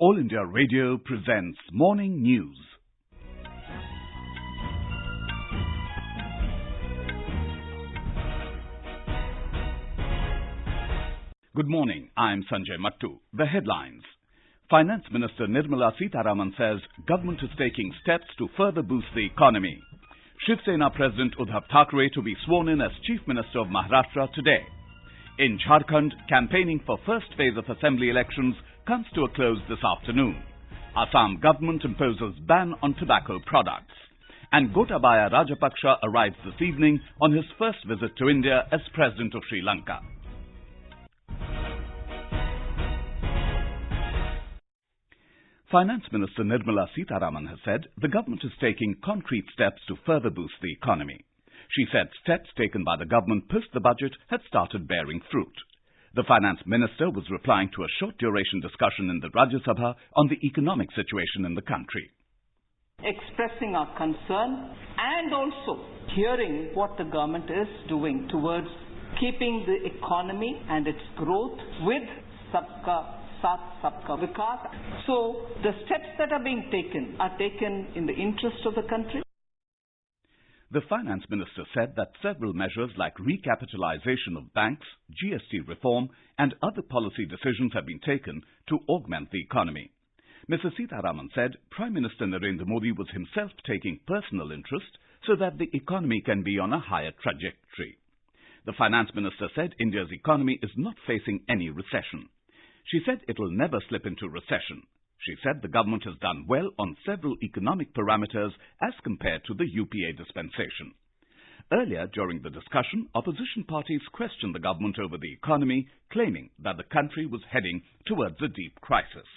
All India Radio presents Morning News. Good morning, I'm Sanjay Mattu. The headlines. Finance Minister Nirmala Sitharaman says government is taking steps to further boost the economy. Shiv Sena President Uddhav Thackeray to be sworn in as Chief Minister of Maharashtra today. In Jharkhand, campaigning for first phase of assembly elections comes to a close this afternoon. Assam government imposes ban on tobacco products. And Gotabaya Rajapaksa arrives this evening on his first visit to India as President of Sri Lanka. Finance Minister Nirmala Sitharaman has said the government is taking concrete steps to further boost the economy. She said steps taken by the government post the budget had started bearing fruit. The finance minister was replying to a short-duration discussion in the Rajya Sabha on the economic situation in the country. Expressing our concern and also hearing what the government is doing towards keeping the economy and its growth with Sabka Saath Sabka Vikas. So the steps that are being taken are taken in the interest of the country. The finance minister said that several measures like recapitalization of banks, GST reform and other policy decisions have been taken to augment the economy. Mrs. Sitharaman said Prime Minister Narendra Modi was himself taking personal interest so that the economy can be on a higher trajectory. The finance minister said India's economy is not facing any recession. She said it will never slip into recession. She said the government has done well on several economic parameters as compared to the UPA dispensation. Earlier, during the discussion, opposition parties questioned the government over the economy, claiming that the country was heading towards a deep crisis.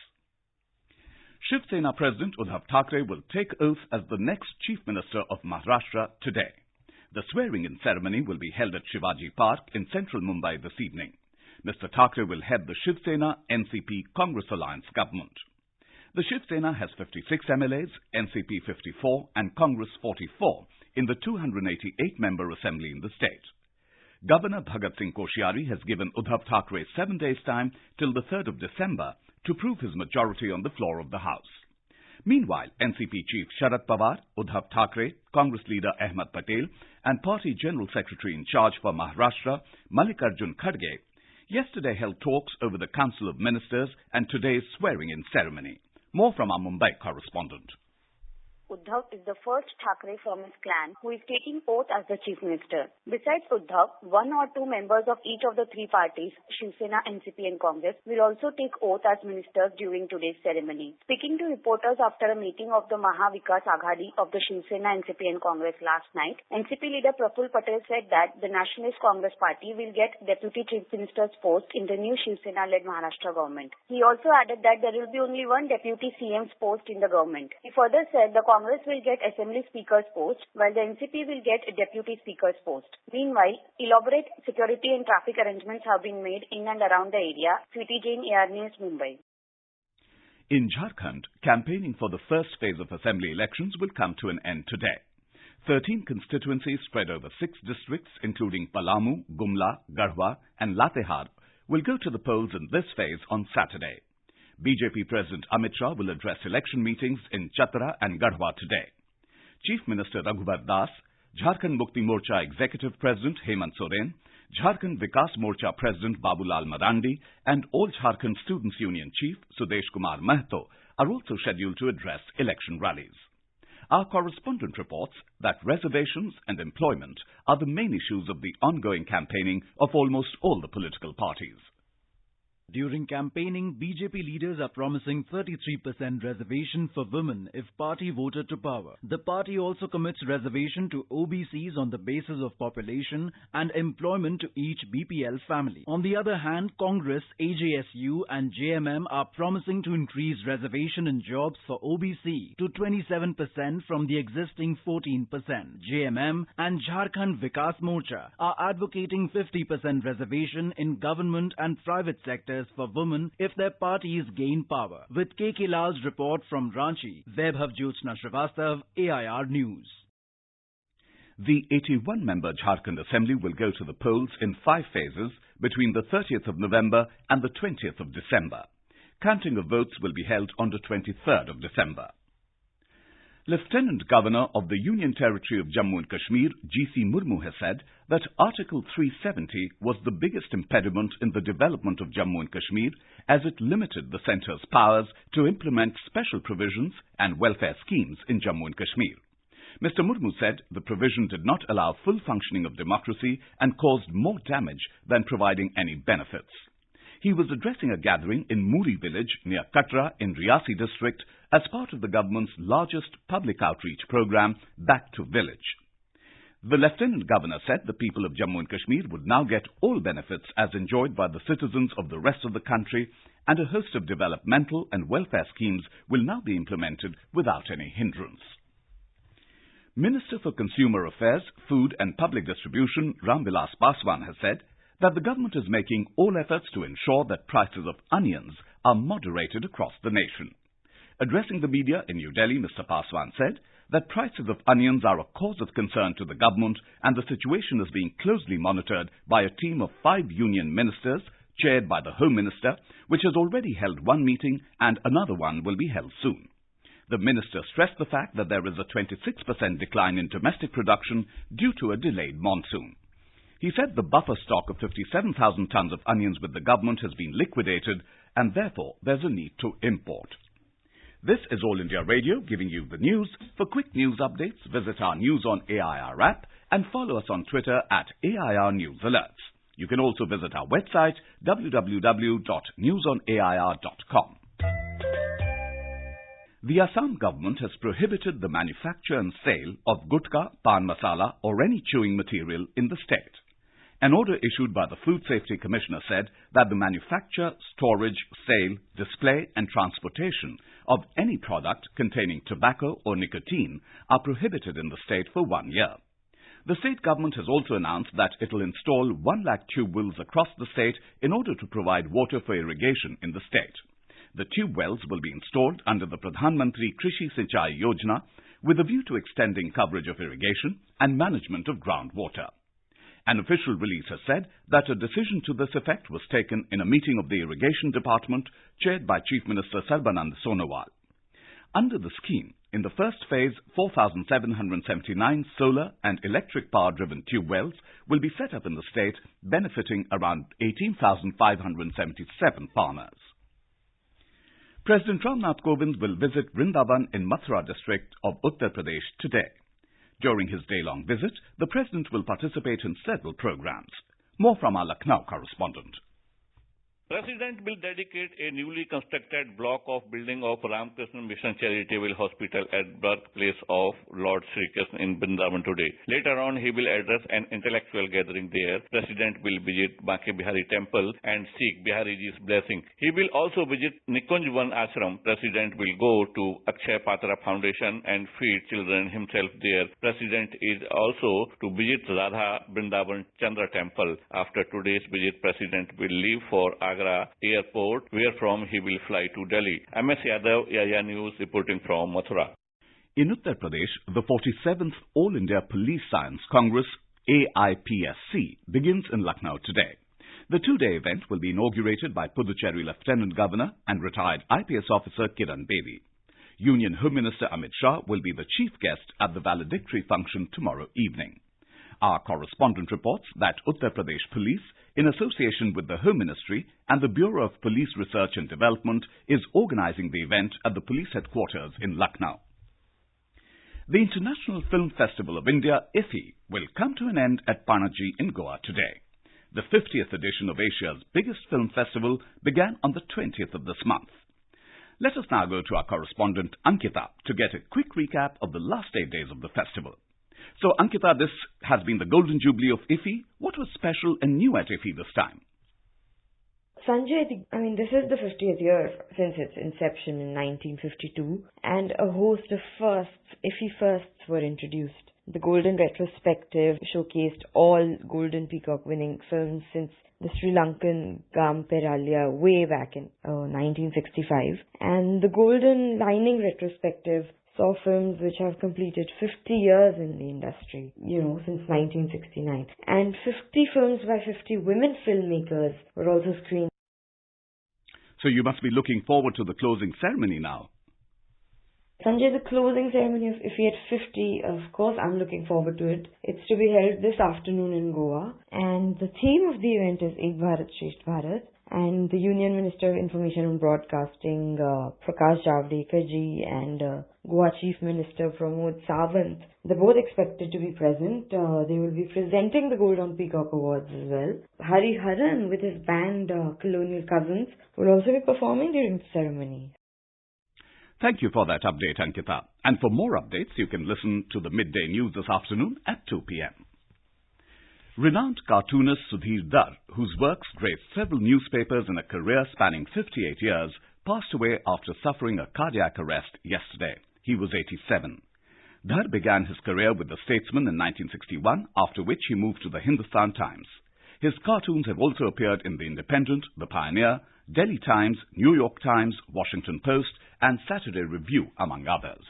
Shiv Sena President Uddhav Thackeray will take oath as the next Chief Minister of Maharashtra today. The swearing-in ceremony will be held at Shivaji Park in central Mumbai this evening. Mr. Thackeray will head the Shiv Sena NCP Congress Alliance government. The Shiv Sena has 56 MLAs, NCP 54 and Congress 44 in the 288-member assembly in the state. Governor Bhagat Singh Koshyari has given Uddhav Thackeray 7 days' time till the 3rd of December to prove his majority on the floor of the House. Meanwhile, NCP Chief Sharad Pawar, Uddhav Thackeray, Congress leader Ahmed Patel and Party General Secretary in charge for Maharashtra, Mallikarjun Kharge, yesterday held talks over the Council of Ministers and today's swearing-in ceremony. More from our Mumbai correspondent. Uddhav is the first Thackeray from his clan who is taking oath as the Chief Minister. Besides Uddhav, one or two members of each of the three parties, Shiv Sena, NCP and Congress, will also take oath as ministers during today's ceremony. Speaking to reporters after a meeting of the Maha Vikas Aghadi of the Shiv Sena, NCP and Congress last night, NCP leader Praful Patel said that the Nationalist Congress Party will get Deputy Chief Minister's post in the new Shiv Sena-led Maharashtra government. He also added that there will be only one Deputy CM's post in the government. He further said the Congress will get Assembly Speaker's post, while the NCP will get a Deputy Speaker's post. Meanwhile, elaborate security and traffic arrangements have been made in and around the area. Sweety Jain, AR News, Mumbai. In Jharkhand, campaigning for the first phase of assembly elections will come to an end today. 13 constituencies spread over 6 districts, including Palamu, Gumla, Garhwa and Latehar, will go to the polls in this phase on Saturday. BJP President Amit Shah will address election meetings in Chatra and Garhwa today. Chief Minister Raghubar Das, Jharkhand Mukti Morcha Executive President Hemant Soren, Jharkhand Vikas Morcha President Babulal Marandi and All Jharkhand Students Union Chief Sudesh Kumar Mahto are also scheduled to address election rallies. Our correspondent reports that reservations and employment are the main issues of the ongoing campaigning of almost all the political parties. During campaigning, BJP leaders are promising 33% reservation for women if party voted to power. The party also commits reservation to OBCs on the basis of population and employment to each BPL family. On the other hand, Congress, AJSU and JMM are promising to increase reservation in jobs for OBC to 27% from the existing 14%. JMM and Jharkhand Vikas Morcha are advocating 50% reservation in government and private sectors for women if their parties gain power. With KK Lal's report from Ranchi, Vaibhav Jyotsna Srivastav, AIR News. The 81-member Jharkhand Assembly will go to the polls in 5 phases between the 30th of November and the 20th of December. Counting of votes will be held on the 23rd of December. Lieutenant Governor of the Union Territory of Jammu and Kashmir, G.C. Murmu, has said that Article 370 was the biggest impediment in the development of Jammu and Kashmir as it limited the centre's powers to implement special provisions and welfare schemes in Jammu and Kashmir. Mr. Murmu said the provision did not allow full functioning of democracy and caused more damage than providing any benefits. He was addressing a gathering in Muri village near Katra in Riyasi district as part of the government's largest public outreach program, Back to Village. The Lieutenant Governor said the people of Jammu and Kashmir would now get all benefits as enjoyed by the citizens of the rest of the country, and a host of developmental and welfare schemes will now be implemented without any hindrance. Minister for Consumer Affairs, Food and Public Distribution, Ram Vilas Paswan, has said that the government is making all efforts to ensure that prices of onions are moderated across the nation. Addressing the media in New Delhi, Mr. Paswan said that prices of onions are a cause of concern to the government and the situation is being closely monitored by a team of 5 union ministers chaired by the Home Minister, which has already held one meeting and another one will be held soon. The minister stressed the fact that there is a 26% decline in domestic production due to a delayed monsoon. He said the buffer stock of 57,000 tons of onions with the government has been liquidated and therefore there's a need to import. This is All India Radio giving you the news. For quick news updates, visit our News on AIR app and follow us on Twitter at AIR News Alerts. You can also visit our website www.newsonair.com. The Assam government has prohibited the manufacture and sale of gutka, pan masala or any chewing material in the state. An order issued by the Food Safety Commissioner said that the manufacture, storage, sale, display and transportation of any product containing tobacco or nicotine are prohibited in the state for 1 year. The state government has also announced that it will install 1 lakh tube wells across the state in order to provide water for irrigation in the state. The tube wells will be installed under the Pradhan Mantri Krishi Sinchai Yojana with a view to extending coverage of irrigation and management of groundwater. An official release has said that a decision to this effect was taken in a meeting of the Irrigation Department chaired by Chief Minister Sarbanand Sonowal. Under the scheme, in the first phase, 4,779 solar and electric power-driven tube wells will be set up in the state, benefiting around 18,577 farmers. President Ramnath will visit Vrindavan in Mathura district of Uttar Pradesh today. During his day-long visit, the President will participate in several programs. More from our Lucknow correspondent. President will dedicate a newly constructed block of building of Ramakrishna Mission Charitable Hospital at birthplace of Lord Sri Krishna in Vrindavan today. Later on, he will address an intellectual gathering there. President will visit Banke Bihari Temple and seek Bihariji's blessing. He will also visit Nikunjwan Ashram. President will go to Akshay Patra Foundation and feed children himself there. President is also to visit Radha Vrindavan Chandra Temple. After today's visit, President will leave for Agra Airport, where from he will fly to Delhi. MS Yadav, AIR News, reporting from Mathura. In Uttar Pradesh, the 47th All India Police Science Congress, AIPSC, begins in Lucknow today. The two-day event will be inaugurated by Puducherry Lieutenant Governor and retired IPS officer Kiran Bedi. Union Home Minister Amit Shah will be the chief guest at the valedictory function tomorrow evening. Our correspondent reports that Uttar Pradesh Police, in association with the Home Ministry and the Bureau of Police Research and Development, is organizing the event at the police headquarters in Lucknow. The International Film Festival of India, IFFI, will come to an end at Panaji in Goa today. The 50th edition of Asia's biggest film festival began on the 20th of this month. Let us now go to our correspondent Ankita to get a quick recap of the last 8 days of the festival. So, Ankita, this has been the Golden Jubilee of IFFI. What was special and new at IFFI this time? Sanjay, this is the 50th year since its inception in 1952, and a host of IFFI firsts were introduced. The Golden Retrospective showcased all Golden Peacock winning films since the Sri Lankan Peralya way back in 1965, and the Golden Lining Retrospective saw films which have completed 50 years in the industry, since 1969. And 50 films by 50 women filmmakers were also screened. So you must be looking forward to the closing ceremony now. Sanjay, the closing ceremony of IFIET 50, of course, I'm looking forward to it. It's to be held this afternoon in Goa. And the theme of the event is Ek Bharat Shresth Bharat. And the Union Minister of Information and Broadcasting, Prakash Javadekar ji, and Goa Chief Minister Pramod Sawant, they're both expected to be present. They will be presenting the Golden Peacock Awards as well. Hari Haran with his band Colonial Cousins will also be performing during the ceremony. Thank you for that update, Ankita. And for more updates, you can listen to the midday news this afternoon at 2 p.m. Renowned cartoonist Sudhis, whose works graced several newspapers in a career spanning 58 years, passed away after suffering a cardiac arrest yesterday. He was 87. Dhar began his career with The Statesman in 1961, after which he moved to the Hindustan Times. His cartoons have also appeared in The Independent, The Pioneer, Delhi Times, New York Times, Washington Post, and Saturday Review, among others.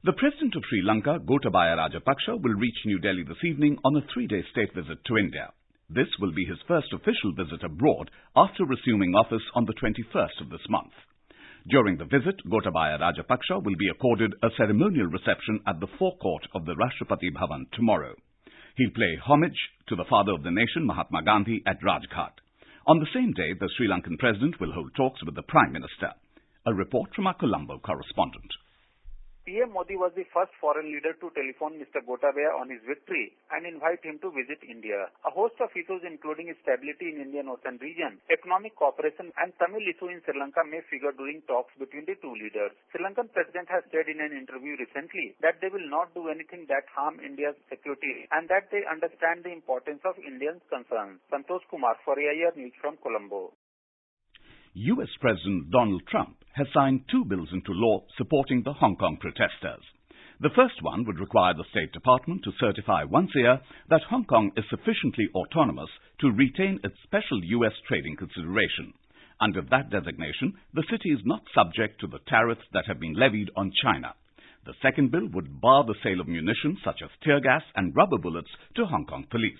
The President of Sri Lanka, Gotabaya Rajapaksa, will reach New Delhi this evening on a 3-day state visit to India. This will be his first official visit abroad after assuming office on the 21st of this month. During the visit, Gotabaya Rajapaksa will be accorded a ceremonial reception at the forecourt of the Rashtrapati Bhavan tomorrow. He'll pay homage to the father of the nation, Mahatma Gandhi, at Rajghat. On the same day, the Sri Lankan President will hold talks with the Prime Minister. A report from our Colombo correspondent. PM Modi was the first foreign leader to telephone Mr. Gotabaya on his victory and invite him to visit India. A host of issues including stability in Indian Ocean region, economic cooperation and Tamil issue in Sri Lanka may figure during talks between the two leaders. Sri Lankan President has said in an interview recently that they will not do anything that harm India's security and that they understand the importance of Indians' concerns. Santosh Kumar for AIR News from Colombo. U.S. President Donald Trump has signed 2 bills into law supporting the Hong Kong protesters. The first one would require the State Department to certify once a year that Hong Kong is sufficiently autonomous to retain its special U.S. trading consideration. Under that designation, the city is not subject to the tariffs that have been levied on China. The second bill would bar the sale of munitions such as tear gas and rubber bullets to Hong Kong police.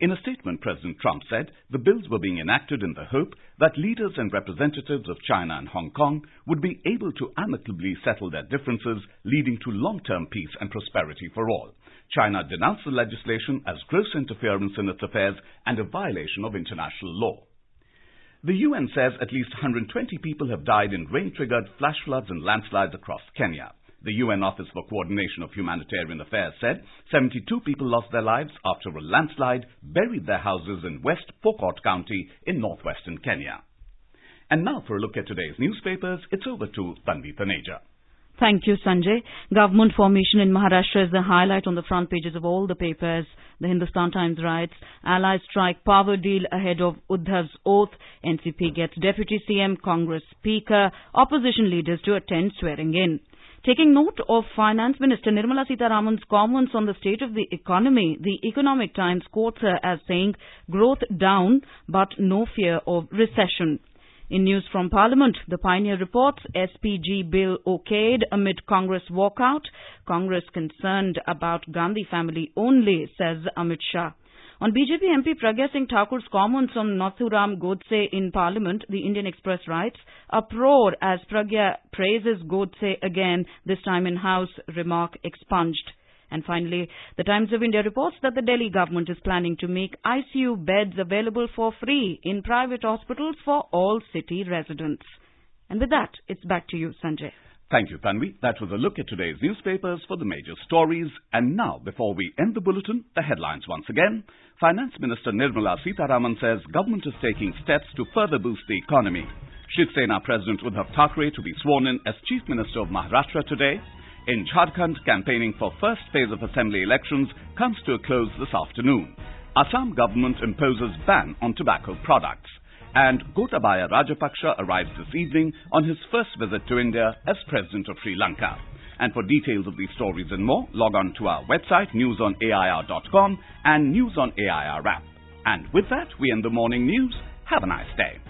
In a statement, President Trump said the bills were being enacted in the hope that leaders and representatives of China and Hong Kong would be able to amicably settle their differences, leading to long-term peace and prosperity for all. China denounced the legislation as gross interference in its affairs and a violation of international law. The UN says at least 120 people have died in rain-triggered flash floods and landslides across Kenya. The UN Office for Coordination of Humanitarian Affairs said 72 people lost their lives after a landslide buried their houses in West Pokot County in northwestern Kenya. And now for a look at today's newspapers, it's over to Tanvi Taneja. Thank you, Sanjay. Government formation in Maharashtra is the highlight on the front pages of all the papers. The Hindustan Times writes, Allies strike power deal ahead of Uddhav's oath. NCP gets Deputy CM, Congress Speaker, opposition leaders to attend swearing in. Taking note of Finance Minister Nirmala Sitharaman's comments on the state of the economy, the Economic Times quotes her as saying, growth down, but no fear of recession. In news from Parliament, the Pioneer reports SPG bill okayed amid Congress walkout. Congress concerned about Gandhi family only, says Amit Shah. On BJP MP Pragya Singh Thakur's comments on Nathuram Godse in Parliament, the Indian Express writes, uproar as Pragya praises Godse again, this time in House, remark expunged. And finally, the Times of India reports that the Delhi government is planning to make ICU beds available for free in private hospitals for all city residents. And with that, it's back to you, Sanjay. Thank you, Tanvi. That was a look at today's newspapers for the major stories. And now, before we end the bulletin, the headlines once again. Finance Minister Nirmala Sitharaman says government is taking steps to further boost the economy. Shiv Sena President Uddhav Thackeray to be sworn in as Chief Minister of Maharashtra today. In Jharkhand, campaigning for first phase of assembly elections comes to a close this afternoon. Assam government imposes ban on tobacco products. And Gotabaya Rajapaksa arrives this evening on his first visit to India as President of Sri Lanka. And for details of these stories and more, log on to our website, newsonair.com and News on AIR app. And with that, we end the morning news. Have a nice day.